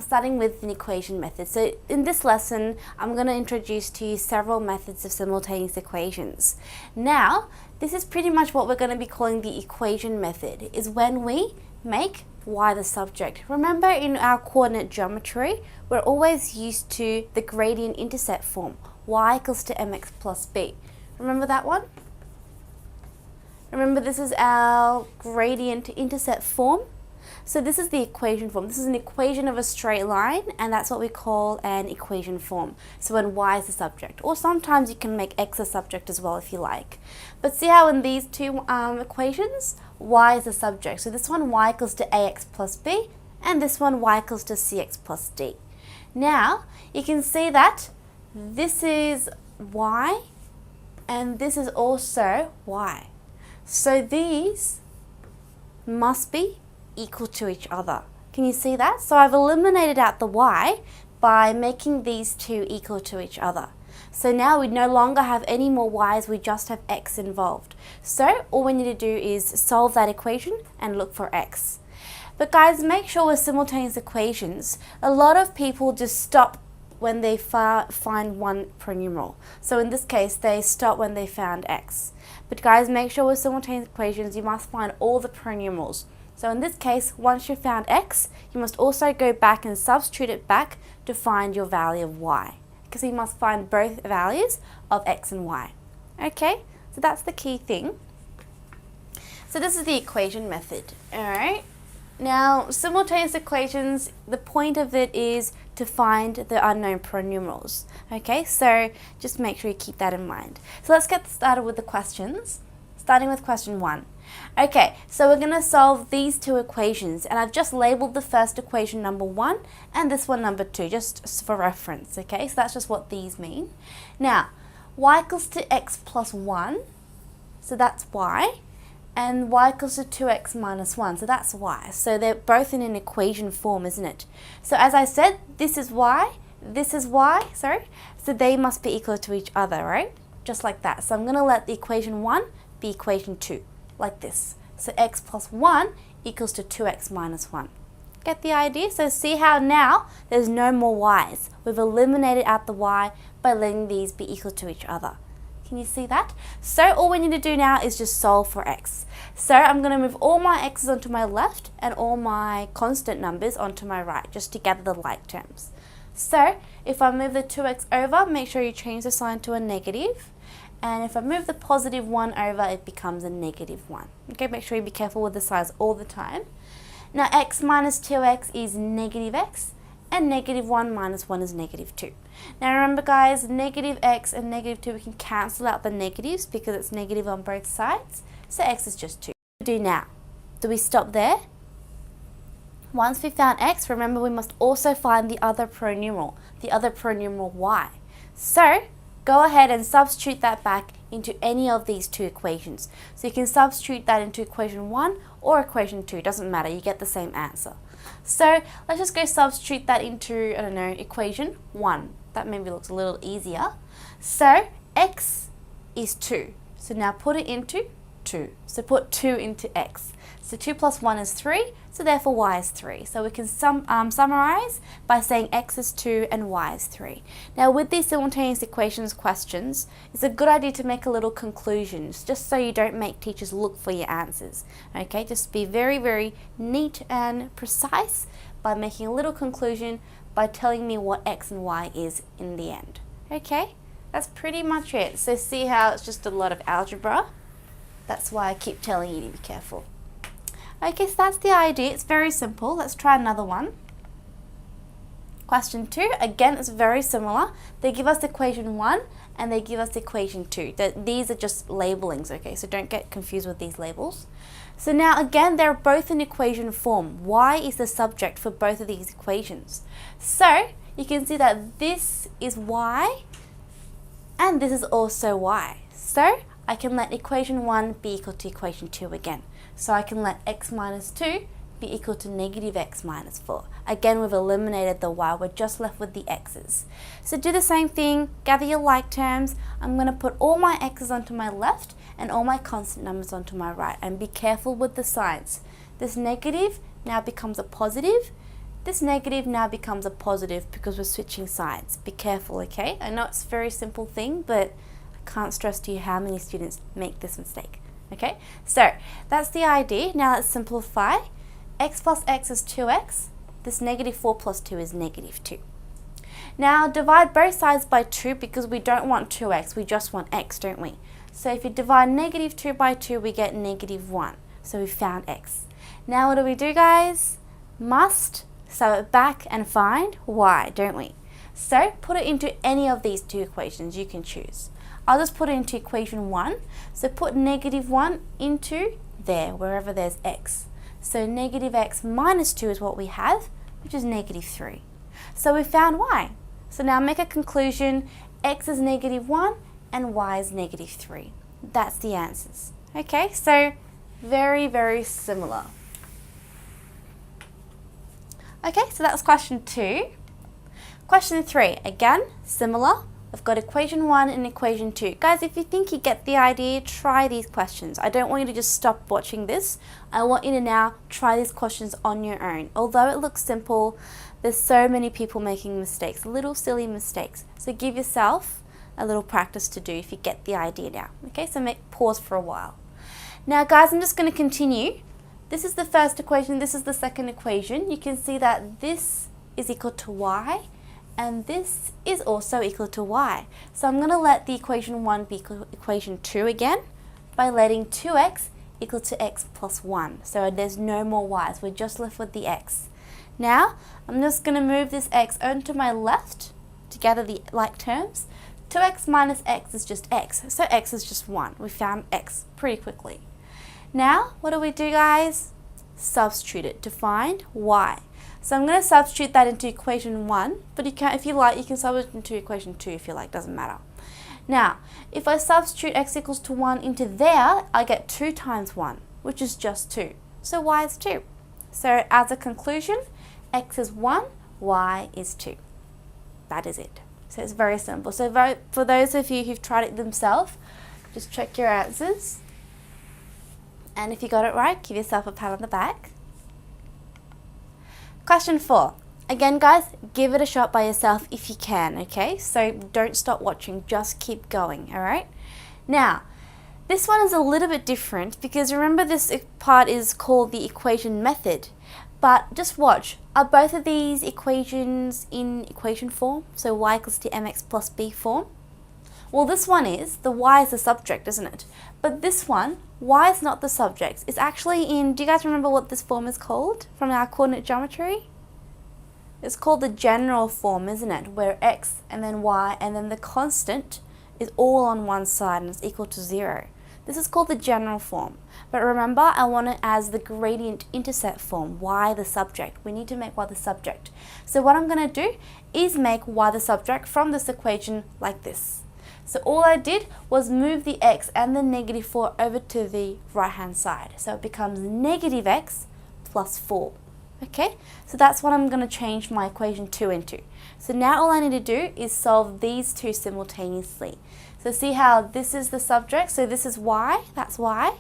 starting with an equation method. So in this lesson, I'm going to introduce to you several methods of simultaneous equations. Now, this is pretty much what we're going to be calling the equation method, is when we make y the subject. Remember, in our coordinate geometry, we're always used to the gradient-intercept form, y equals to mx plus b. Remember that one? Remember, this is our gradient-intercept form. So this is the equation form. This is an equation of a straight line, and that's what we call an equation form. So when y is the subject, or sometimes you can make x a subject as well if you like. But see how in these two equations, y is the subject. So this one, y equals to ax plus b, and this one, y equals to cx plus d. Now, you can see that this is y, and this is also y. So these must be equal to each other. Can you see that? So I've eliminated out the y by making these two equal to each other. So now we no longer have any more y's, we just have x involved. So all we need to do is solve that equation and look for x. But guys, make sure with simultaneous equations, a lot of people just stop when they find one pronumeral. So in this case, they stop when they found x. But guys, make sure with simultaneous equations, you must find all the pronumerals. So in this case, once you've found x, you must also go back and substitute it back to find your value of y, because you must find both values of x and y. Okay, so that's the key thing. So this is the equation method, alright? Now, simultaneous equations, the point of it is to find the unknown pronumerals. Okay, so just make sure you keep that in mind. So let's get started with the questions, starting with question 1. Okay, so we're going to solve these two equations, and I've just labeled the first equation number 1 and this one number 2, just for reference, okay? So that's just what these mean. Now, y equals to x plus 1, so that's y, and y equals to 2x minus 1, so that's y. So they're both in an equation form, isn't it? So as I said, this is y, so they must be equal to each other, right? Just like that. So I'm going to let the equation 1 be equation 2. Like this. So x plus 1 equals to 2x minus 1. Get the idea? So see how now there's no more y's. We've eliminated out the y by letting these be equal to each other. Can you see that? So all we need to do now is just solve for x. So I'm going to move all my x's onto my left and all my constant numbers onto my right, just to gather the like terms. So if I move the 2x over, make sure you change the sign to a negative. And if I move the positive 1 over, it becomes a negative 1. Okay, make sure you be careful with the size all the time. Now, x minus 2x is negative x, and negative 1 minus 1 is negative 2. Now, remember guys, negative x and negative 2, we can cancel out the negatives because it's negative on both sides. So x is just 2. What do we do now? Do we stop there? Once we found x, remember we must also find the other pronumeral y. So, go ahead and substitute that back into any of these two equations. So you can substitute that into equation 1 or equation 2, doesn't matter, you get the same answer. So let's just go substitute that into, I don't know, equation 1. That maybe looks a little easier. So x is 2. So now put it into 2. So put 2 into x. So 2 plus 1 is 3, so therefore y is 3. So we can summarize by saying x is 2 and y is 3. Now with these simultaneous equations questions, it's a good idea to make a little conclusions, just so you don't make teachers look for your answers. Okay, just be very, very neat and precise by making a little conclusion by telling me what x and y is in the end. Okay, that's pretty much it. So see how it's just a lot of algebra? That's why I keep telling you to be careful. Okay, so that's the idea. It's very simple. Let's try another one. Question 2, again, it's very similar. They give us equation 1 and they give us equation 2. These are just labelings, okay, so don't get confused with these labels. So now again, they're both in equation form. Y is the subject for both of these equations. So you can see that this is y and this is also y. So I can let equation 1 be equal to equation 2 again. So I can let x minus 2 be equal to negative x minus 4. Again, we've eliminated the y, we're just left with the x's. So do the same thing, gather your like terms. I'm going to put all my x's onto my left and all my constant numbers onto my right. And be careful with the signs. This negative now becomes a positive, this negative now becomes a positive because we're switching sides. Be careful, okay? I know it's a very simple thing, but I can't stress to you how many students make this mistake, okay? So that's the idea. Now let's simplify. X plus x is 2x. This negative 4 plus 2 is negative 2. Now divide both sides by 2 because we don't want 2x, we just want x, don't we? So if you divide negative 2 by 2, we get negative 1. So we found x. Now what do we do, guys? Must sub it back and find y, don't we? So put it into any of these two equations you can choose. I'll just put it into equation 1. So put negative 1 into there, wherever there's x. So negative x minus 2 is what we have, which is negative 3. So we found y. So now make a conclusion, x is negative 1 and y is negative 3. That's the answers. Okay, so very, very similar. Okay, so that's question 2. Question 3, again, similar. I've got equation 1 and equation 2. Guys, if you think you get the idea, try these questions. I don't want you to just stop watching this. I want you to now try these questions on your own. Although it looks simple, there's so many people making mistakes, little silly mistakes. So give yourself a little practice to do if you get the idea now. Okay, so pause for a while. Now guys, I'm just going to continue. This is the first equation, this is the second equation. You can see that this is equal to y, and this is also equal to y. So I'm going to let the equation 1 be equal to equation 2 again by letting 2x equal to x plus 1. So there's no more y's, we're just left with the x. Now I'm just going to move this x onto my left to gather the like terms. 2x minus x is just x, so x is just 1. We found x pretty quickly. Now what do we do, guys? Substitute it to find y. So I'm going to substitute that into equation 1, but you can, if you like, you can substitute into equation 2 if you like, doesn't matter. Now, if I substitute x equals to 1 into there, I get 2 times 1, which is just 2. So y is 2. So as a conclusion, x is 1, y is 2. That is it. So it's very simple. So for those of you who've tried it themselves, just check your answers. And if you got it right, give yourself a pat on the back. Question 4. Again, guys, give it a shot by yourself if you can, okay? So don't stop watching, just keep going, all right? Now, this one is a little bit different because remember this part is called the equation method. But just watch, are both of these equations in equation form? So y equals to mx plus b form? Well, this one is, the y is the subject, isn't it? But this one, y is not the subject. It's actually in, do you guys remember what this form is called from our coordinate geometry? It's called the general form, isn't it? Where x and then y and then the constant is all on one side and it's equal to 0. This is called the general form. But remember, I want it as the gradient-intercept form, y the subject. We need to make y the subject. So what I'm going to do is make y the subject from this equation like this. So all I did was move the x and the negative 4 over to the right-hand side. So it becomes negative x plus 4. Okay, so that's what I'm going to change my equation 2 into. So now all I need to do is solve these two simultaneously. So see how this is the subject, so this is y, that's y,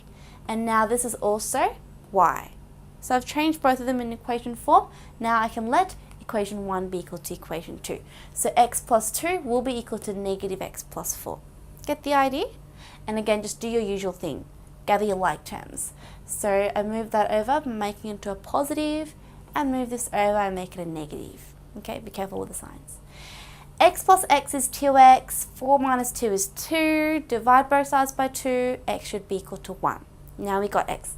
and now this is also y. So I've changed both of them in equation form. Now I can let equation 1 be equal to equation 2. So x plus 2 will be equal to negative x plus 4. Get the idea? And again, just do your usual thing. Gather your like terms. So I move that over, making it into a positive, and move this over and make it a negative. Okay, be careful with the signs. X plus x is 2x, 4 minus 2 is 2, divide both sides by 2, x should be equal to 1. Now we got x.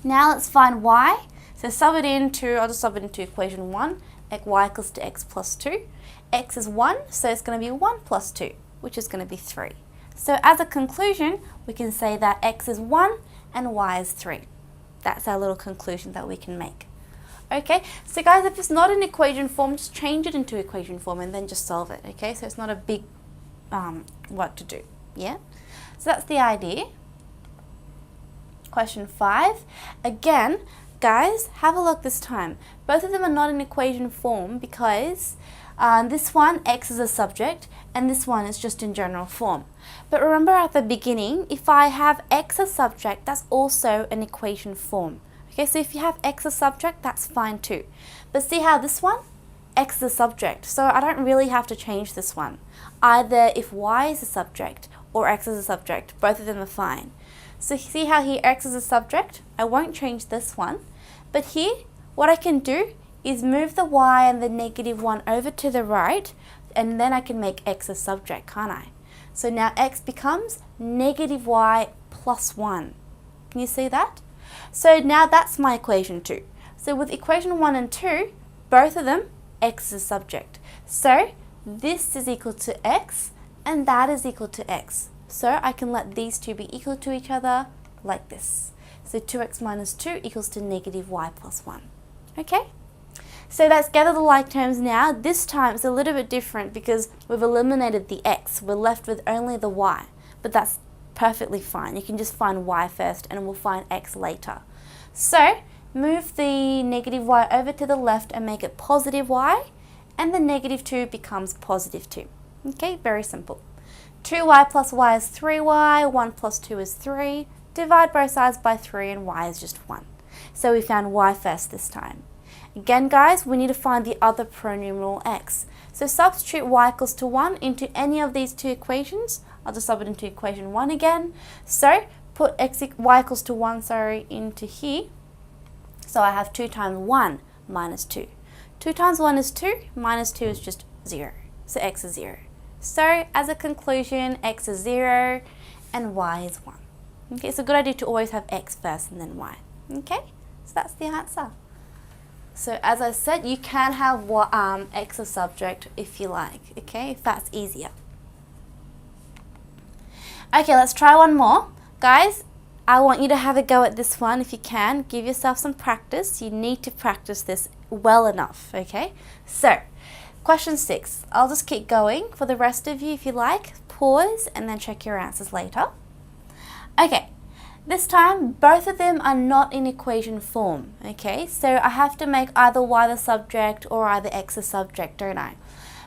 Now let's find y. So sub it into, I'll just sub it into equation 1, y equals to x plus 2. X is 1, so it's going to be 1 plus 2, which is going to be 3. So as a conclusion, we can say that x is 1 and y is 3. That's our little conclusion that we can make. Okay, so guys, if it's not in equation form, just change it into equation form and then just solve it, okay? So it's not a big work to do, yeah? So that's the idea. Question 5. Again, guys, have a look this time. Both of them are not in equation form because this one, x is a subject, and this one is just in general form. But remember at the beginning, if I have x as subject, that's also an equation form. Okay, so if you have x as subject, that's fine too. But see how this one? X is a subject, so I don't really have to change this one. Either if y is a subject or x is a subject, both of them are fine. So see how here x is a subject? I won't change this one. But here, what I can do is move the y and the -1 over to the right, and then I can make x a subject, can't I? So now x becomes -y plus 1. Can you see that? So now that's my equation 2. So with equation 1 and 2, both of them, x is a subject. So this is equal to x, and that is equal to x. So I can let these two be equal to each other like this. So 2x minus 2 equals to -y plus 1. Okay? So let's gather the like terms now. This time it's a little bit different because we've eliminated the x. We're left with only the y. But that's perfectly fine. You can just find y first and we'll find x later. So move the -y over to the left and make it positive y, and the -2 becomes positive 2. Okay, very simple. 2y plus y is 3y, 1 plus 2 is 3. Divide both sides by 3 and y is just 1. So we found y first this time. Again guys, we need to find the other pronumeral x. So substitute y equals to 1 into any of these two equations. I'll just sub it into equation 1 again. So put y equals to 1 into here. So I have 2 times 1 minus 2. 2 times 1 is 2, minus 2 is just 0. So x is 0. So as a conclusion, x is 0 and y is 1. Okay, it's a good idea to always have x first and then y. Okay, so that's the answer. So as I said, you can have x as subject if you like, okay, if that's easier. Okay, let's try one more. Guys, I want you to have a go at this one if you can. Give yourself some practice. You need to practice this well enough, okay? So, question 6. I'll just keep going for the rest of you if you like. Pause and then check your answers later. Okay, this time both of them are not in equation form, okay? So I have to make either y the subject or either x the subject, don't I?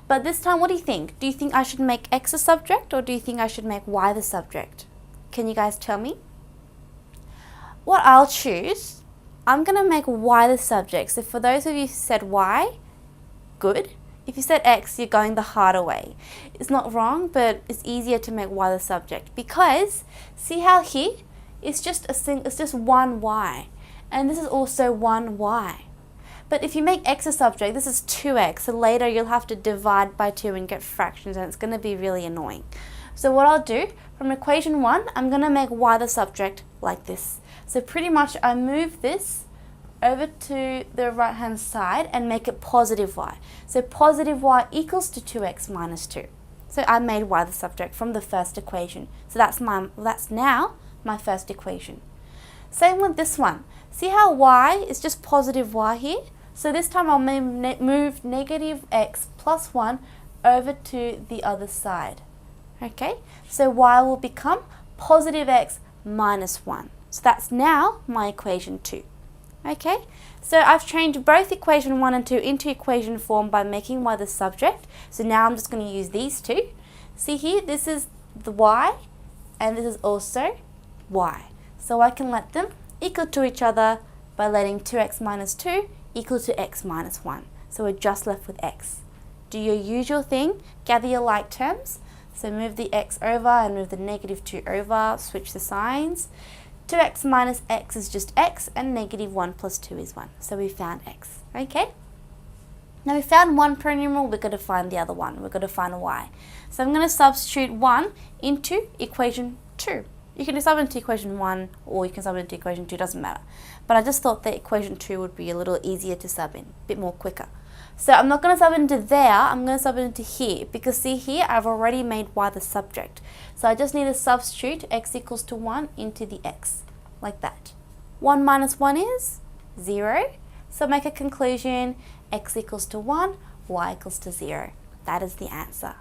But this time, what do you think? Do you think I should make x a subject or do you think I should make y the subject? Can you guys tell me? What I'll choose, I'm going to make y the subject. So for those of you who said y, good. If you said x, you're going the harder way. It's not wrong, but it's easier to make y the subject because see how here it's just one y, and this is also one y. But if you make x a subject, this is 2x, so later you'll have to divide by 2 and get fractions, and it's going to be really annoying. So what I'll do, from equation 1, I'm going to make y the subject like this. So pretty much I move this over to the right hand side and make it positive y. So positive y equals to 2x minus 2. So I made y the subject from the first equation. So that's now my first equation. Same with this one. See how y is just positive y here? So this time I'll move -x plus 1 over to the other side. Okay, so y will become positive x minus 1. So that's now my equation 2. Okay, so I've changed both equation 1 and 2 into equation form by making y the subject. So now I'm just going to use these two. See here, this is the y and this is also y. So I can let them equal to each other by letting 2x minus 2 equal to x minus 1. So we're just left with x. Do your usual thing, gather your like terms. So move the x over and move the -2 over, switch the signs. 2x minus x is just x, and -1 plus 2 is 1. So we found x, okay? Now we found one pronumeral, we've got to find the other one. We've got to find y. So I'm going to substitute 1 into equation 2. You can sub into equation 1 or you can sub into equation 2, doesn't matter. But I just thought that equation 2 would be a little easier to sub in, a bit more quicker. So I'm not going to sub it into there, I'm going to sub it into here, because see here, I've already made y the subject. So I just need to substitute x equals to 1 into the x, like that. 1 minus 1 is 0. So make a conclusion, x equals to 1, y equals to 0. That is the answer.